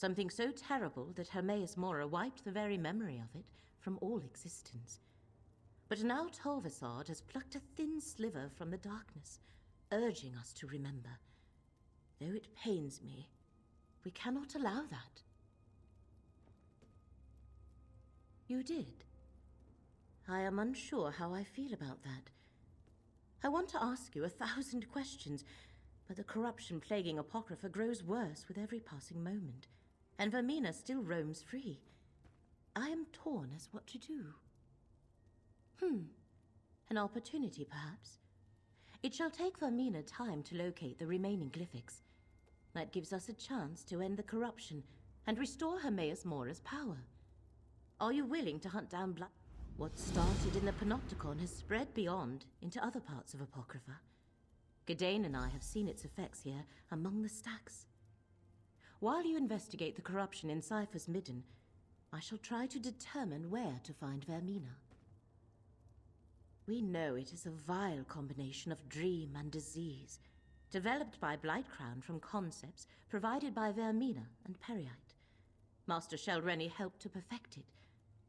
Something so terrible that Hermaeus Mora wiped the very memory of it from all existence. But now Tolvasad has plucked a thin sliver from the darkness, urging us to remember. Though it pains me, we cannot allow that. You did? I am unsure how I feel about that. I want to ask you 1,000 questions, but the corruption plaguing Apocrypha grows worse with every passing moment, and Vermina still roams free. I am torn as what to do. An opportunity, perhaps. It shall take Vermina time to locate the remaining glyphics. That gives us a chance to end the corruption and restore Hermaeus Mora's power. Are you willing to hunt down blood? What started in the Panopticon has spread beyond into other parts of Apocrypha. Gadain and I have seen its effects here among the stacks. While you investigate the corruption in Cypher's Midden, I shall try to determine where to find Vermina. We know it is a vile combination of dream and disease, developed by Blightcrown from concepts provided by Vermina and Periite. Master Shelreni helped to perfect it,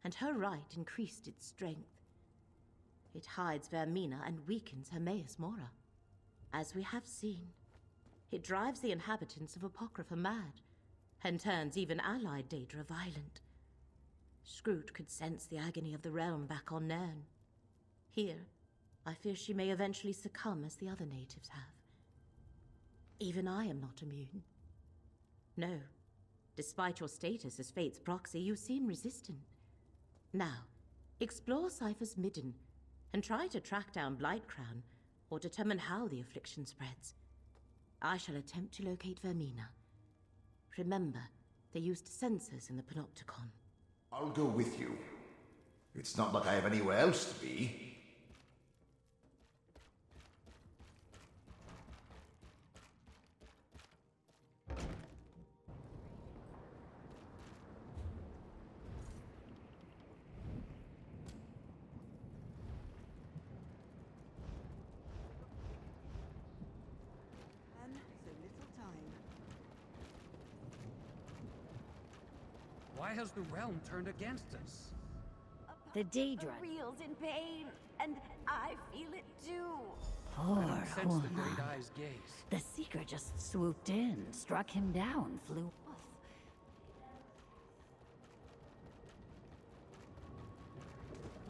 and her rite increased its strength. It hides Vermina and weakens Hermaeus Mora. As we have seen, it drives the inhabitants of Apocrypha mad, and turns even allied Daedra violent. Scroot could sense the agony of the realm back on Nairn. Here, I fear she may eventually succumb as the other natives have. Even I am not immune. No, despite your status as Fate's proxy, you seem resistant. Now, explore Cypher's Midden, and try to track down Blightcrown, or determine how the affliction spreads. I shall attempt to locate Vermina. Remember, they used sensors in the Panopticon. I'll go with you. It's not like I have anywhere else to be. Why has the realm turned against us? The Daedra. Reel's in pain, and I feel it too. Poor Sense the Huna. great eye's gaze. The Seeker just swooped in, struck him down, flew off.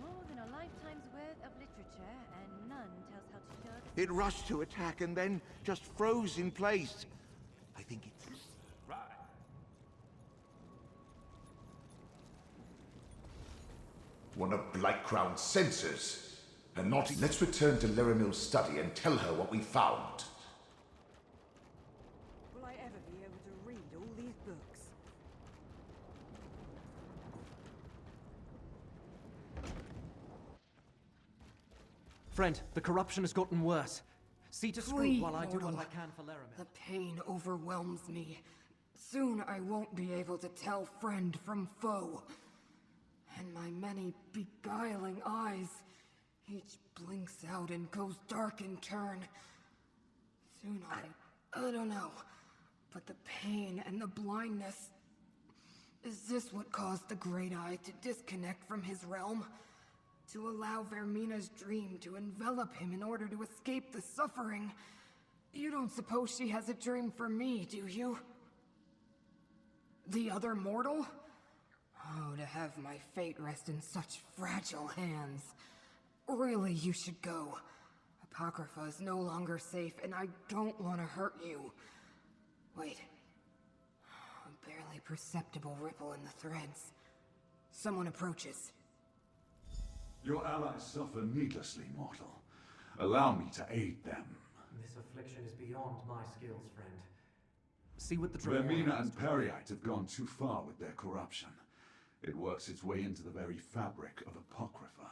More than a lifetime's worth of literature, and none tells how to show. It rushed to attack and then just froze in place. I think it's... One of Blightcrown's sensors. And not... Let's return to Leramil's study and tell her what we found. Will I ever be able to read all these books? Friend, the corruption has gotten worse. See to Scroot while I do what I can for Leramil. The pain overwhelms me. Soon I won't be able to tell friend from foe. And my many beguiling eyes, each blinks out and goes dark in turn. Soon I don't know, but the pain and the blindness... Is this what caused the Great Eye to disconnect from his realm? To allow Vermina's dream to envelop him in order to escape the suffering? You don't suppose she has a dream for me, do you? The other mortal? Oh, to have my fate rest in such fragile hands. Really, you should go. Apocrypha is no longer safe, and I don't want to hurt you. Wait. A barely perceptible ripple in the threads. Someone approaches. Your allies suffer needlessly, mortal. Allow me to aid them. This affliction is beyond my skills, friend. See what the Vermina and Periite have gone too far with their corruption. It works its way into the very fabric of Apocrypha.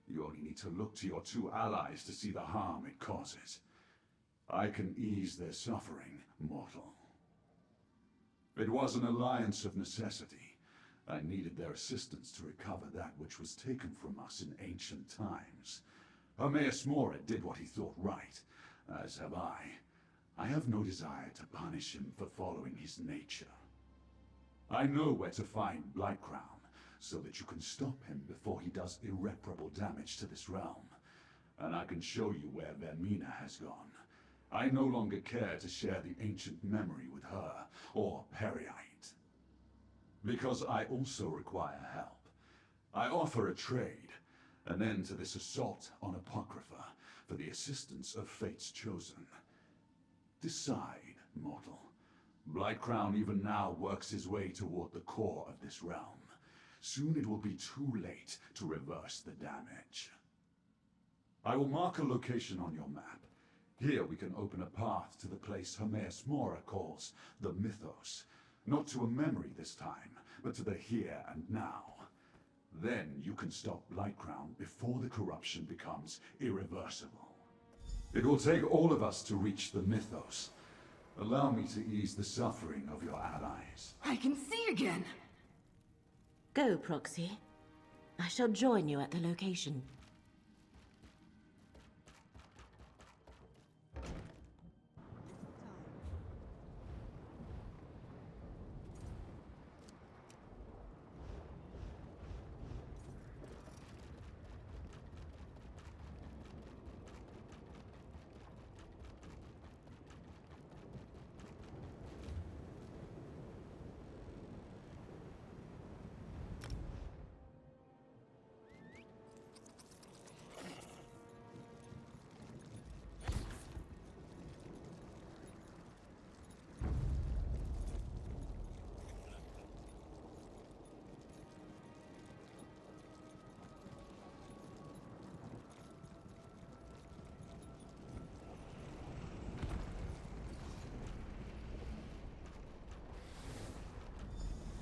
You only need to look to your two allies to see the harm it causes. I can ease their suffering, mortal. It was an alliance of necessity. I needed their assistance to recover that which was taken from us in ancient times. Hermaeus Mora did what he thought right, as have I. I have no desire to punish him for following his nature. I know where to find Blightcrown, so that you can stop him before he does irreparable damage to this realm. And I can show you where Vermina has gone. I no longer care to share the ancient memory with her, or Periite. Because I also require help. I offer a trade, an end to this assault on Apocrypha, for the assistance of Fate's Chosen. Decide, mortal. Blightcrown even now works his way toward the core of this realm. Soon it will be too late to reverse the damage. I will mark a location on your map. Here we can open a path to the place Hermaeus Mora calls the Mythos. Not to a memory this time, but to the here and now. Then you can stop Blightcrown before the corruption becomes irreversible. It will take all of us to reach the Mythos. Allow me to ease the suffering of your allies. I can see again! Go, Proxy. I shall join you at the location.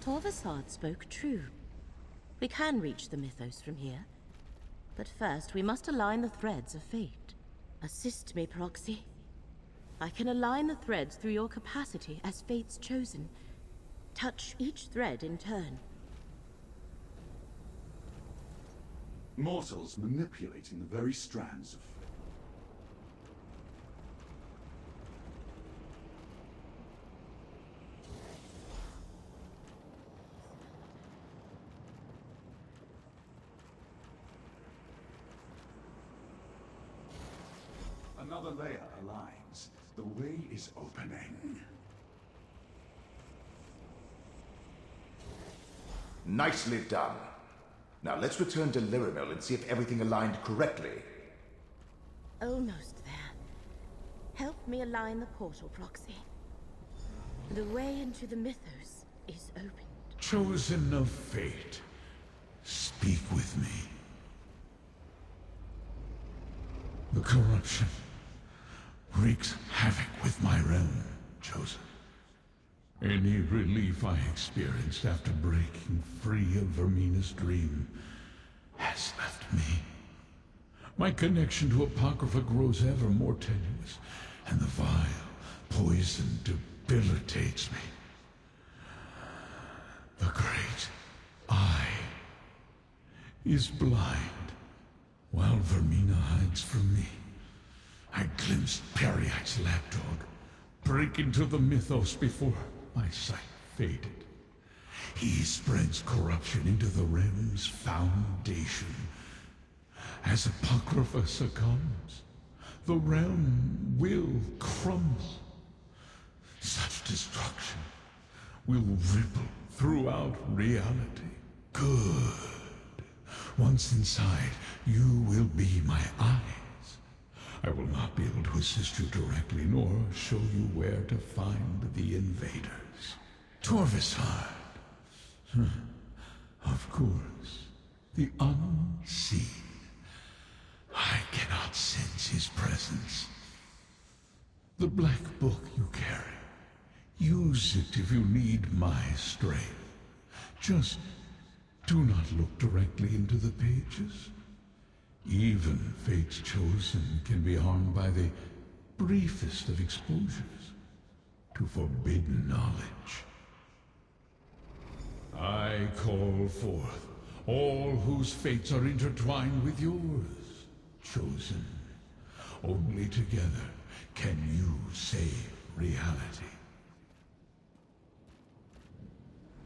Torvasard spoke true. We can reach the Mythos from here. But first, we must align the threads of fate. Assist me, Proxy. I can align the threads through your capacity as Fate's Chosen. Touch each thread in turn. Mortals manipulating the very strands of Another layer aligns. The way is opening. Nicely done. Now let's return to Lyramil and see if everything aligned correctly. Almost there. Help me align the portal, Proxy. The way into the Mythos is opened. Chosen of fate, speak with me. The corruption wreaks havoc with my realm, Chosen. Any relief I experienced after breaking free of Vermina's dream has left me. My connection to Apocrypha grows ever more tenuous, and the vile poison debilitates me. The great eye is blind, while Vermina hides from me. I glimpsed Periite's lapdog break into the Mythos before my sight faded. He spreads corruption into the realm's foundation. As Apocrypha succumbs, the realm will crumble. Such destruction will ripple throughout reality. Good. Once inside, you will be my eyes. I will not be able to assist you directly, nor show you where to find the invaders. Torvasard. Of course. The unseen. I cannot sense his presence. The black book you carry. Use it if you need my strength. Just do not look directly into the pages. Even Fate's Chosen can be harmed by the briefest of exposures to forbidden knowledge. I call forth all whose fates are intertwined with yours, Chosen. Only together can you save reality.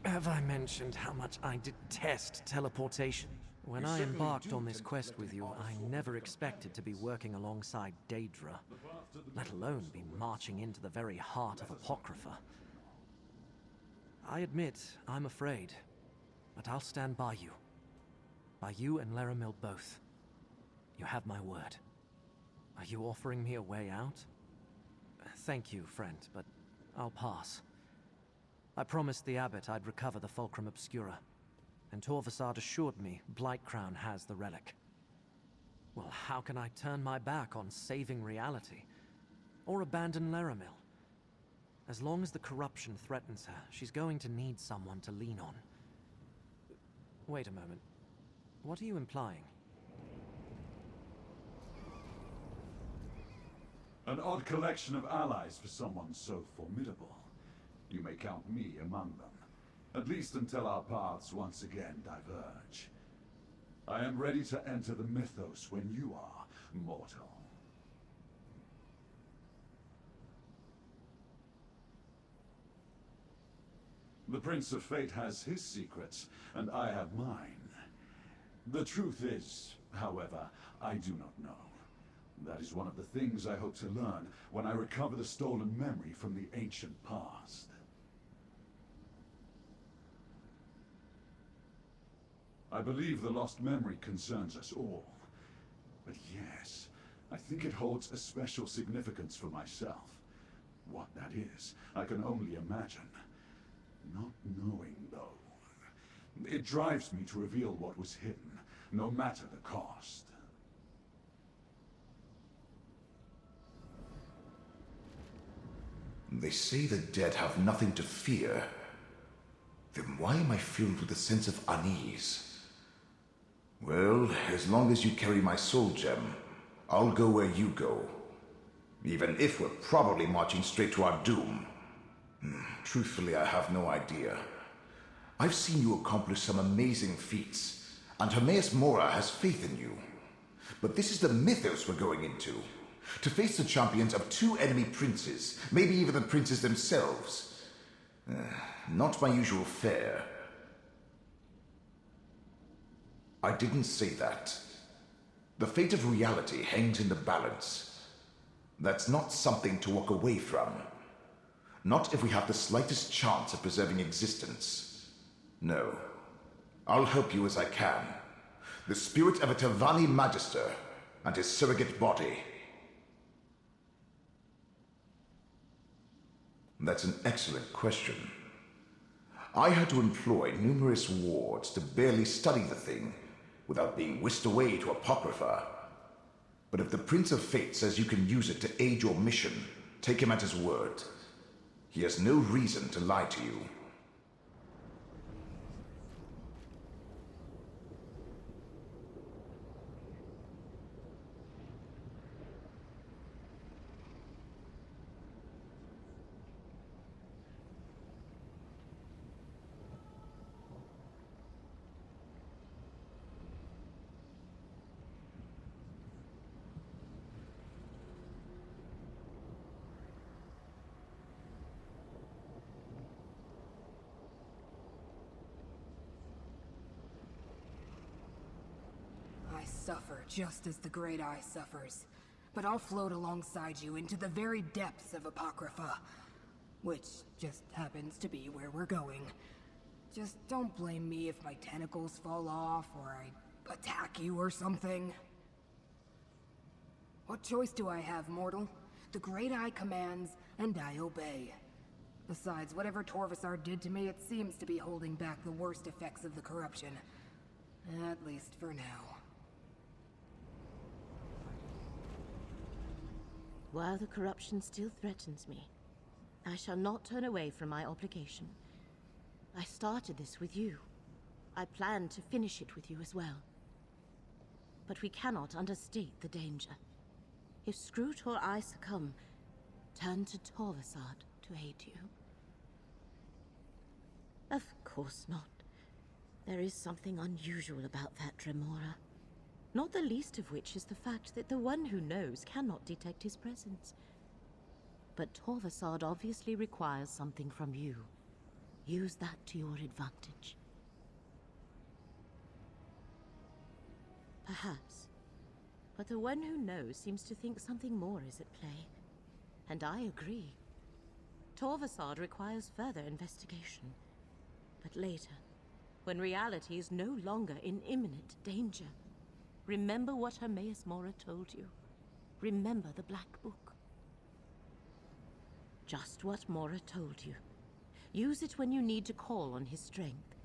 Have I mentioned how much I detest teleportation? When I embarked on this quest with you, I never expected to be working alongside Daedra, let alone be marching into the very heart of Apocrypha. I admit I'm afraid, but I'll stand by you. By you and Laramil both. You have my word. Are you offering me a way out? Thank you, friend, but I'll pass. I promised the abbot I'd recover the Fulcrum Obscura, and Torvasad assured me Blightcrown has the relic. Well, how can I turn my back on saving reality? Or abandon Laramil? As long as the corruption threatens her, she's going to need someone to lean on. Wait a moment. What are you implying? An odd collection of allies for someone so formidable. You may count me among them. At least until our paths once again diverge. I am ready to enter the mythos when you are, mortal. The Prince of Fate has his secrets, and I have mine. The truth is, however, I do not know. That is one of the things I hope to learn when I recover the stolen memory from the ancient past. I believe the lost memory concerns us all. But yes, I think it holds a special significance for myself. What that is, I can only imagine. Not knowing, though. It drives me to reveal what was hidden, no matter the cost. They say the dead have nothing to fear. Then why am I filled with a sense of unease? Well, as long as you carry my soul gem, I'll go where you go. Even if we're probably marching straight to our doom. Truthfully, I have no idea. I've seen you accomplish some amazing feats, and Hermaeus Mora has faith in you. But this is the mythos we're going into. To face the champions of two enemy princes, maybe even the princes themselves. Not my usual fare. I didn't say that. The fate of reality hangs in the balance. That's not something to walk away from. Not if we have the slightest chance of preserving existence. No. I'll help you as I can. The spirit of a Tavani Magister and his surrogate body. That's an excellent question. I had to employ numerous wards to barely study the thing without being whisked away to Apocrypha. But if the Prince of Fate says you can use it to aid your mission, take him at his word. He has no reason to lie to you. I suffer just as the Great Eye suffers, but I'll float alongside you into the very depths of Apocrypha, which just happens to be where we're going. Just don't blame me if my tentacles fall off or I attack you or something. What choice do I have, mortal? The Great Eye commands, and I obey. Besides, whatever Torvasar did to me, it seems to be holding back the worst effects of the corruption. At least for now. While the corruption still threatens me, I shall not turn away from my obligation. I started this with you. I plan to finish it with you as well. But we cannot understate the danger. If Scroot or I succumb, turn to Torvasad to aid you. Of course not. There is something unusual about that Dremora. Not the least of which is the fact that the one who knows cannot detect his presence. But Torvasad obviously requires something from you. Use that to your advantage. Perhaps. But the one who knows seems to think something more is at play. And I agree. Torvasad requires further investigation. But later, when reality is no longer in imminent danger, remember what Hermaeus Mora told you. Remember the Black Book. Just what Mora told you. Use it when you need to call on his strength.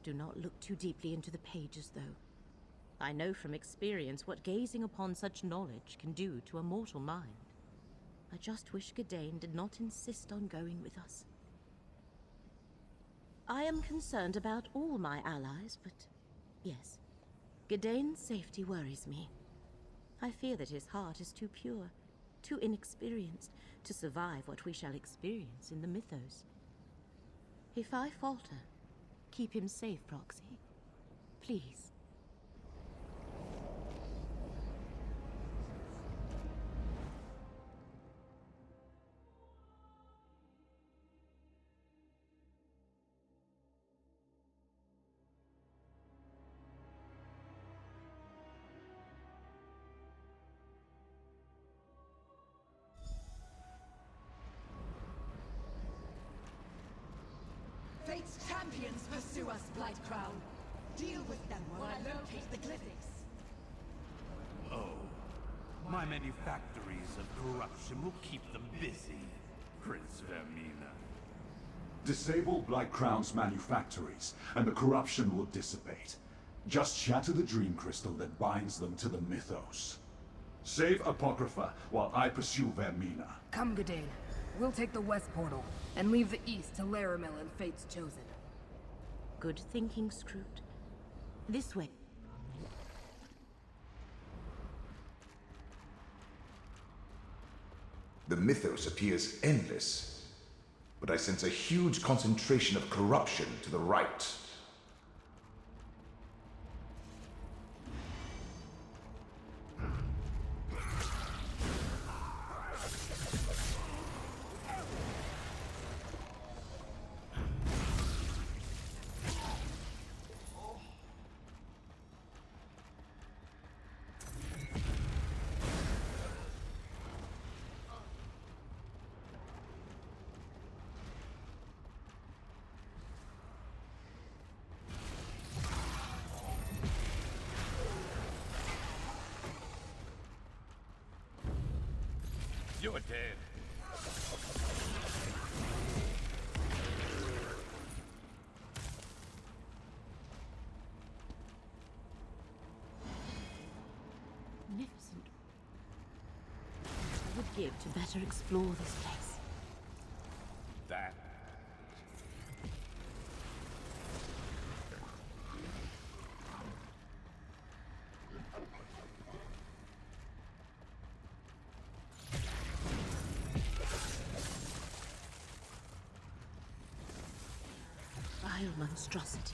Do not look too deeply into the pages, though. I know from experience what gazing upon such knowledge can do to a mortal mind. I just wish Gadain did not insist on going with us. I am concerned about all my allies, but yes, Gadain's safety worries me. I fear that his heart is too pure, too inexperienced to survive what we shall experience in the mythos. If I falter, keep him safe, Proxy. Please. Fate's champions pursue us, Blight Crown. Deal with them while I locate the glyphics. Oh. My manufactories of corruption will keep them busy, Prince Vermina. Disable Blight Crown's manufactories, and the corruption will dissipate. Just shatter the dream crystal that binds them to the mythos. Save Apocrypha while I pursue Vermina. Come, Gadain. We'll take the west portal, and leave the east to Laramil and Fate's Chosen. Good thinking, Scroot. This way. The mythos appears endless, but I sense a huge concentration of corruption to the right. You're dead. Magnificent. I would give to better explore this place. That. Vile monstrosity.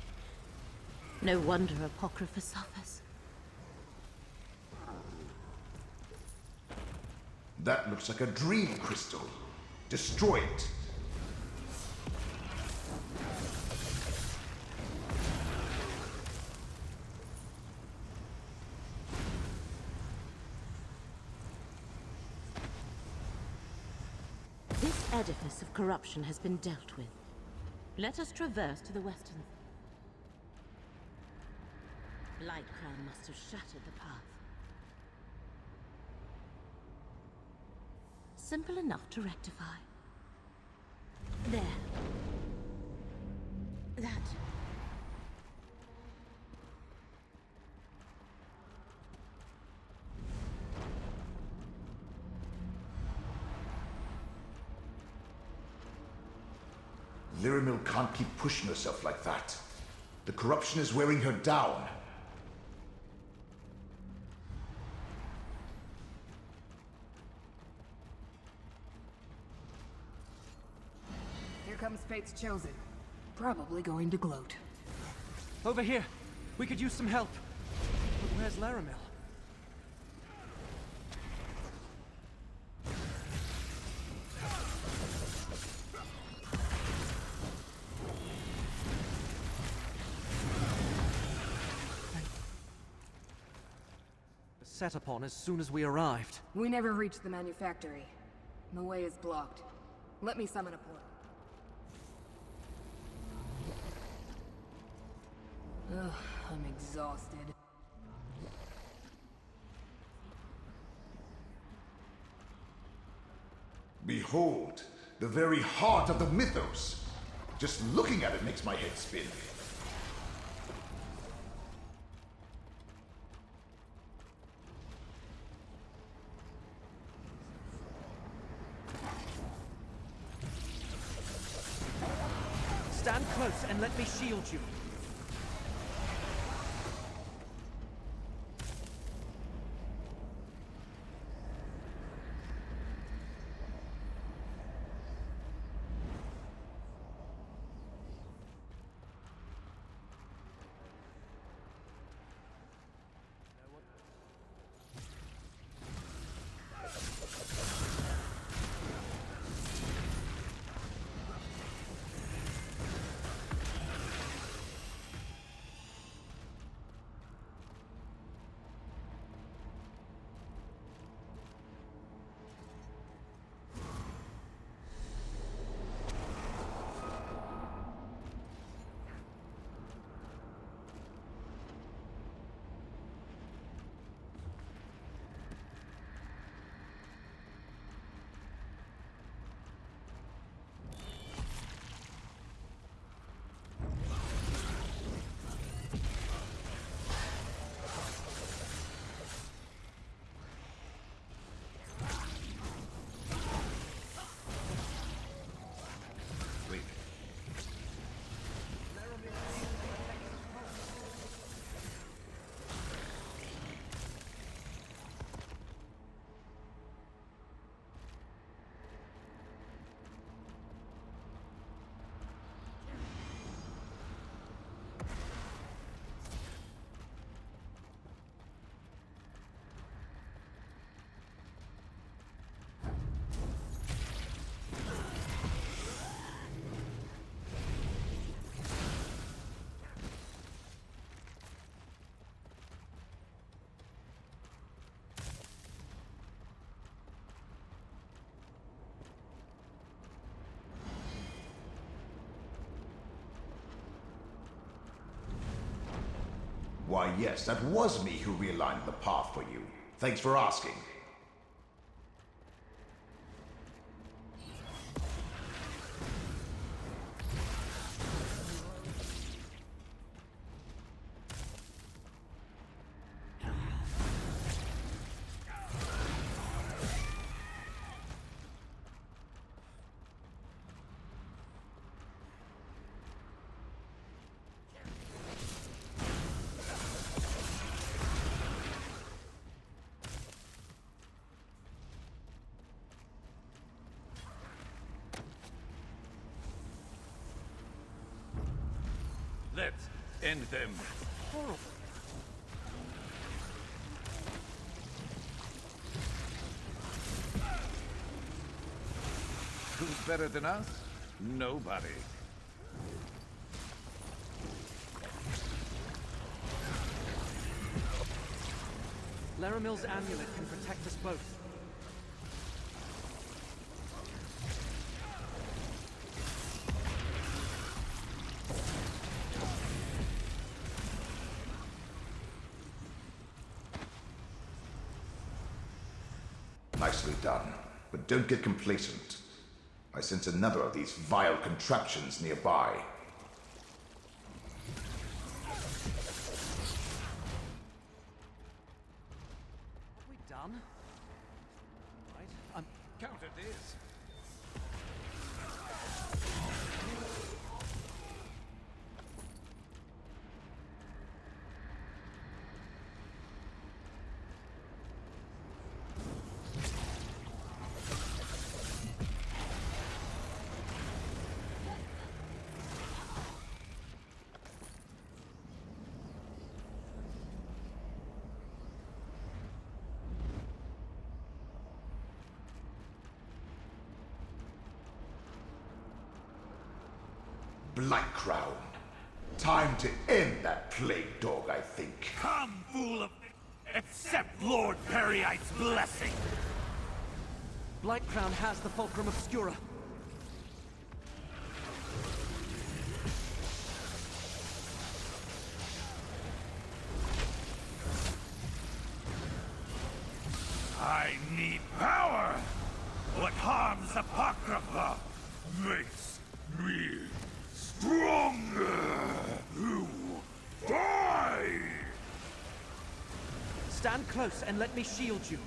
No wonder Apocrypha suffers. That looks like a dream crystal. Destroy it. This edifice of corruption has been dealt with. Let us traverse to the western. Blight Crown must have shattered the path. Simple enough to rectify. There. That. Laramil can't keep pushing herself like that. The corruption is wearing her down. Here comes Fate's Chosen. Probably going to gloat. Over here! We could use some help! But where's Laramil? set upon as soon as we arrived. We never reached the manufactory. The way is blocked. Let me summon a portal. Ugh, I'm exhausted. Behold, the very heart of the mythos. Just looking at it makes my head spin. Stand close and let me shield you. Why, yes, that was me who realigned the path for you. Thanks for asking. Let's end them. Horrible. Who's better than us? Nobody. Laramil's amulet can protect us both. Nicely done, but don't get complacent. I sense another of these vile contraptions nearby. Have we done? Right, Counter this. Blight Crown. Time to end that plague dog, I think. Come, fool of... Accept Lord Peryite's blessing! Blightcrown has the Fulcrum Obscura. I need power! What harms Apocrypha makes me stronger! You die! Stand close and let me shield you.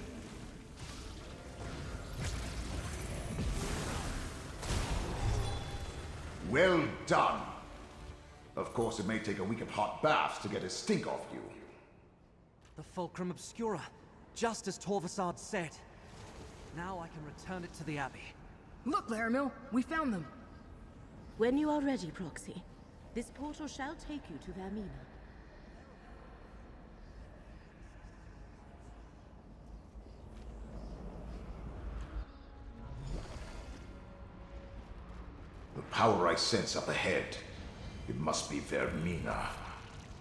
Well done. Of course, it may take a week of hot baths to get his stink off you. The Fulcrum Obscura, just as Torvasad said. Now I can return it to the Abbey. Look, Laramil, we found them. When you are ready, Proxy, this portal shall take you to Vermina. The power I sense up ahead. It must be Vermina.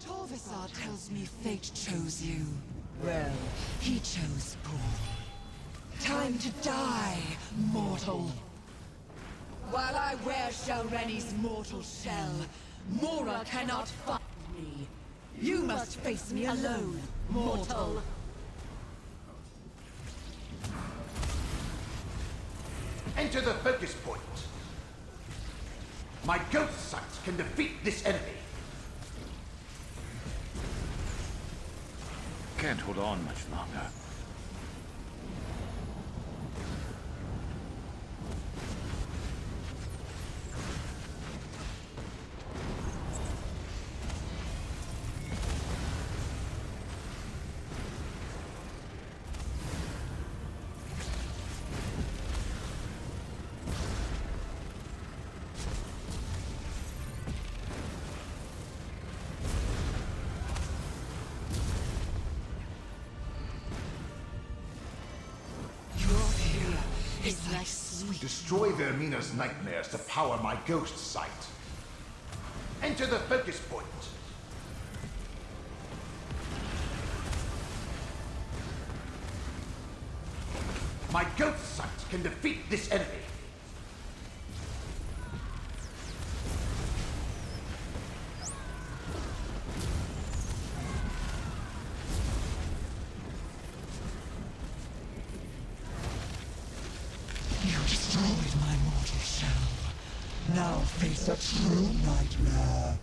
Torvasad tells me fate chose you. Well, he chose Paul. Time to die, mortal. While I wear Shalreni's mortal shell, Mora cannot find me. You must face me alone, mortal. Enter the focus point. My ghost sight can defeat this enemy. Can't hold on much longer. It's like sweet. Destroy Vermina's nightmares to power my ghost sight. Enter the focus point. My ghost sight can defeat this enemy. My mortal shell. Now face a true nightmare.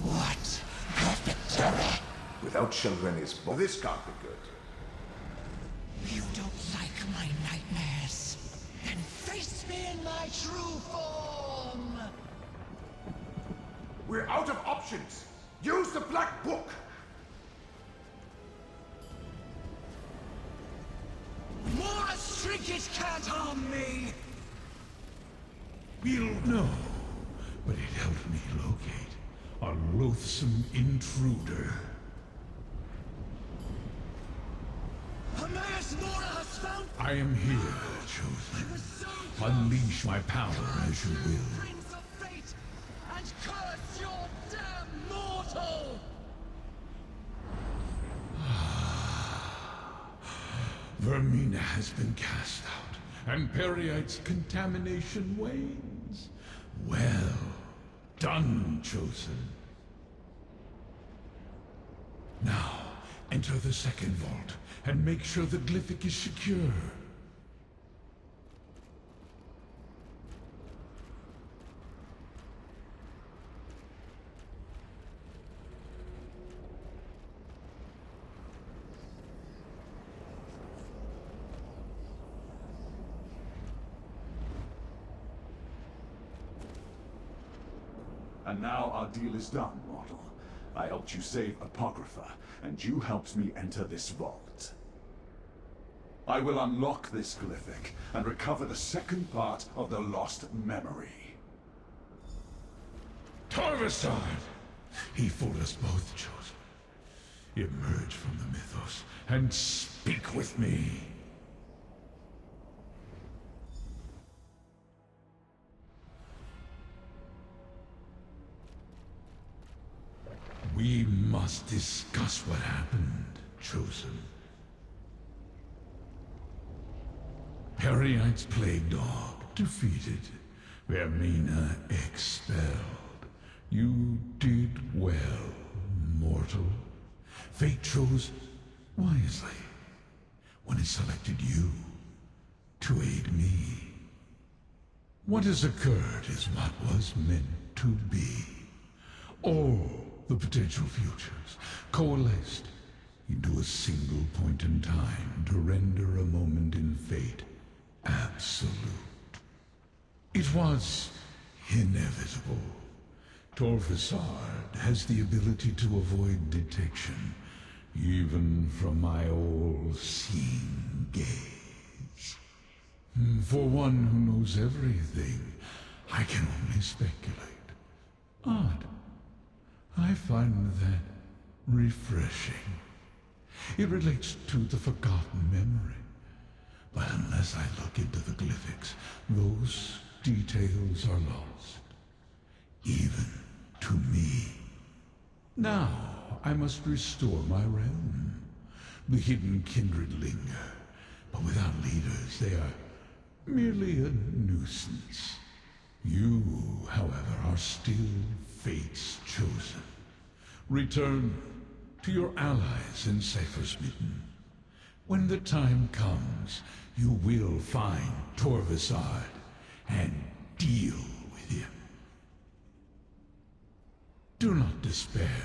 What a victory! Without Shalreni's bow, this can't be good. You don't like my nightmares? Then face me in my true form! We're out of options. Use the Black Book. Mora's trinket can't harm me! We'll know, but it helped me locate a loathsome intruder. Hermaeus Mora has found... I am here, Chosen. Unleash my power as you will. Prince of Fate, and curse your damn mortal! Vermina has been cast out, and Peryite's contamination wanes. Well done, Chosen. Now, enter the second vault, and make sure the glyphic is secure. And now our deal is done, mortal. I helped you save Apocrypha, and you helped me enter this vault. I will unlock this glyphic, and recover the second part of the lost memory. Torvasad! He fooled us both, Chosen. Emerge from the mythos, and speak with me. We must discuss what happened, Chosen. Peryite's plague dog defeated. Vermina expelled. You did well, mortal. Fate chose wisely when it selected you to aid me. What has occurred is what was meant to be. All the potential futures coalesced into a single point in time to render a moment in fate absolute. It was inevitable. Torvasard has the ability to avoid detection, even from my all-seeing gaze. For one who knows everything, I can only speculate. Odd. I find that refreshing. It relates to the forgotten memory. But unless I look into the glyphics, those details are lost. Even to me. Now, I must restore my realm. The hidden kindred linger, but without leaders, they are merely a nuisance. You, however, are still Fate's chosen. Return to your allies in Cypher's Midden. When the time comes, you will find Torvasard and deal with him. Do not despair,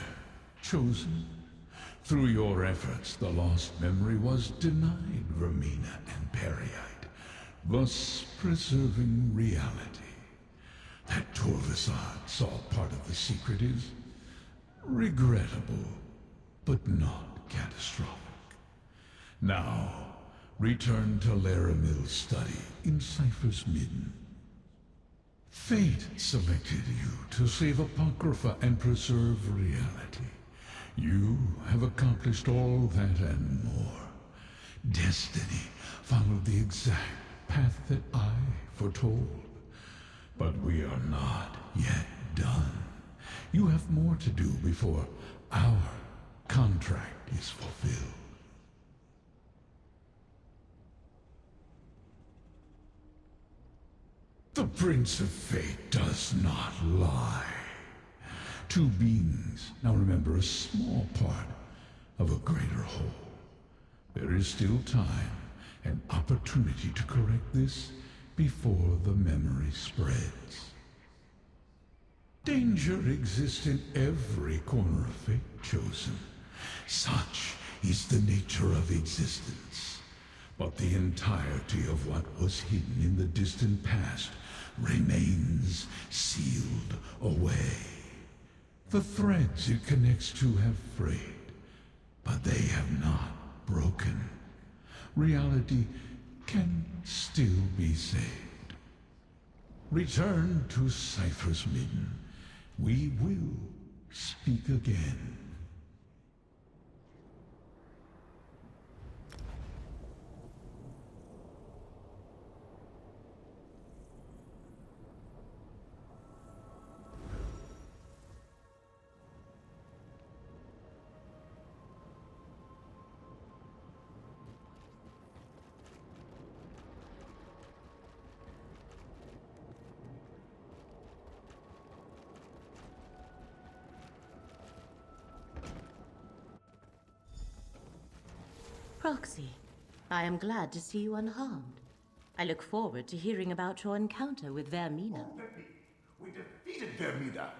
Chosen. Through your efforts, the lost memory was denied Vermina and Peryite, thus preserving reality. That Torvasard saw part of the secret is regrettable, but not catastrophic. Now, return to Laramil's study in Cypher's Midden. Fate selected you to save Apocrypha and preserve reality. You have accomplished all that and more. Destiny followed the exact path that I foretold. But we are not yet done. You have more to do before our contract is fulfilled. The Prince of Fate does not lie. Two beings now remember a small part of a greater whole. There is still time and opportunity to correct this before the memory spreads. Danger exists in every corner of Fate, Chosen. Such is the nature of existence. But the entirety of what was hidden in the distant past remains sealed away. The threads it connects to have frayed, but they have not broken. Reality can still be saved. Return to Cypher's Midden. We will speak again. Proxy, I am glad to see you unharmed. I look forward to hearing about your encounter with Vermina. We defeated Vermina!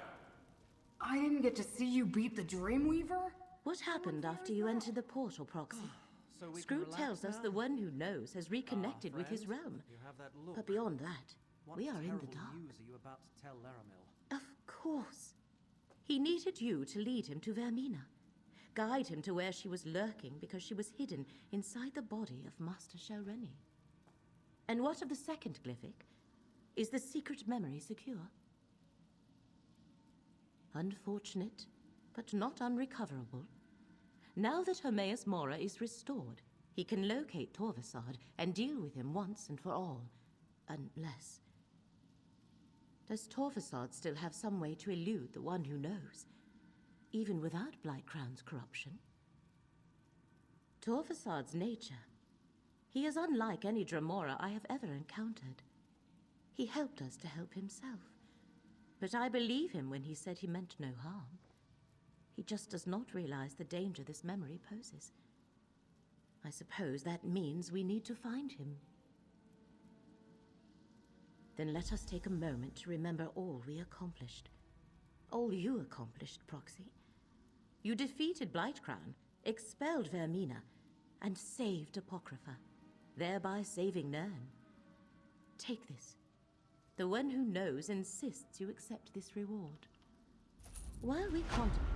I didn't get to see you beat the Dreamweaver? What happened after you entered the portal, Proxy? Scrooge tells us the one who knows has reconnected with his realm. But beyond that, we are in the dark. News are you about to tell Laramil? Of course. He needed you to lead him to Vermina. Guide him to where she was lurking because she was hidden inside the body of Master Shelreni. And what of the second glyphic? Is the secret memory secure? Unfortunate, but not unrecoverable. Now that Hermaeus Mora is restored, he can locate Torvasard and deal with him once and for all. Unless... Does Torvasard still have some way to elude the one who knows? even without Blightcrown's corruption. Torfasad's nature. He is unlike any Dremora I have ever encountered. He helped us to help himself. But I believe him when he said he meant no harm. He just does not realize the danger this memory poses. I suppose that means we need to find him. Then let us take a moment to remember all we accomplished. All you accomplished, Proxy. You defeated Blightcrown, expelled Vermina, and saved Apocrypha, thereby saving Nern. Take this. The one who knows insists you accept this reward. While we contemplate